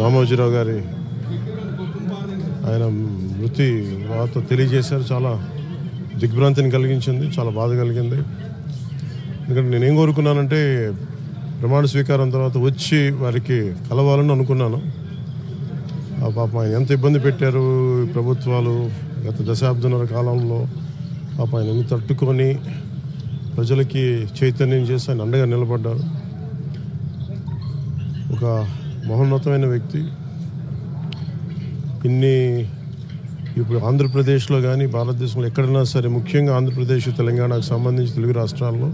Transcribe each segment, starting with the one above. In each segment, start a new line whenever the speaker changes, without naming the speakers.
రామోజీరావు గారి ఆయన మృతి వార్త తెలియజేశారు. చాలా దిగ్భ్రాంతిని కలిగించింది, చాలా బాధ కలిగింది. ఎందుకంటే నేనేం కోరుకున్నానంటే ప్రమాణ స్వీకారం తర్వాత వచ్చి వారికి కలవాలని అనుకున్నాను. ఆ పాపం ఆయన ఎంత ఇబ్బంది పెట్టారు ప్రభుత్వాలు గత దశాబ్దన్నర కాలంలో. పాపం ఆయన తట్టుకొని ప్రజలకి చైతన్యం చేసి ఆయన అండగా నిలబడ్డారు. ఒక మహోన్నతమైన వ్యక్తి. ఇప్పుడు ఆంధ్రప్రదేశ్లో కానీ భారతదేశంలో ఎక్కడైనా సరే, ముఖ్యంగా ఆంధ్రప్రదేశ్ తెలంగాణకు సంబంధించి తెలుగు రాష్ట్రాల్లో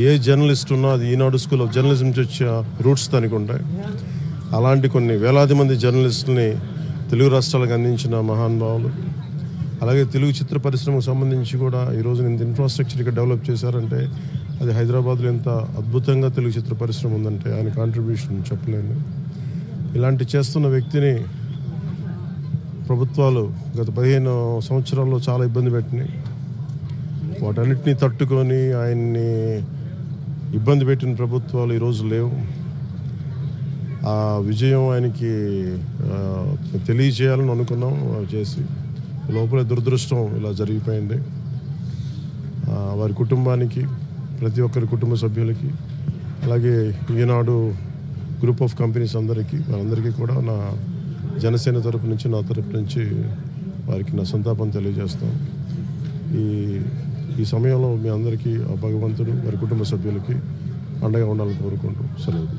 ఏ జర్నలిస్ట్ ఉన్నా అది ఈనాడు స్కూల్ ఆఫ్ జర్నలిజం నుంచి వచ్చే రూట్స్ దానికి ఉంటాయి. అలాంటి కొన్ని వేలాది మంది జర్నలిస్టులని తెలుగు రాష్ట్రాలకు అందించిన మహానుభావులు. అలాగే తెలుగు చిత్ర పరిశ్రమకు సంబంధించి కూడా ఈరోజు ఇంత ఇన్ఫ్రాస్ట్రక్చర్ ఇక్కడ డెవలప్ చేశారంటే అది హైదరాబాద్లో ఎంత అద్భుతంగా తెలుగు చిత్ర పరిశ్రమ ఉందంటే ఆయన కాంట్రిబ్యూషన్ చెప్పలేను. ఇలాంటి చేస్తున్న వ్యక్తిని ప్రభుత్వాలు గత 15 సంవత్సరాల్లో చాలా ఇబ్బంది పెట్టినాయి. వాటన్నిటినీ తట్టుకొని ఆయన్ని ఇబ్బంది పెట్టిన ప్రభుత్వాలు ఈరోజు లేవు. ఆ విజయం ఆయనకి తెలియజేయాలని అనుకున్నాం, చేసి లోపల దురదృష్టం ఇలా జరిగిపోయింది. వారి కుటుంబానికి, ప్రతి ఒక్కరి కుటుంబ సభ్యులకి, అలాగే ఈనాడు గ్రూప్ ఆఫ్ కంపెనీస్ వారందరికీ కూడా నా జనసేన తరపు నుంచి, నా తరపు నుంచి వారికి నా సంతాపం తెలియజేస్తాం. ఈ సమయంలో మీ అందరికీ ఆ భగవంతుడు వారి కుటుంబ సభ్యులకి అండగా ఉండాలని కోరుకుంటూ సెలవు.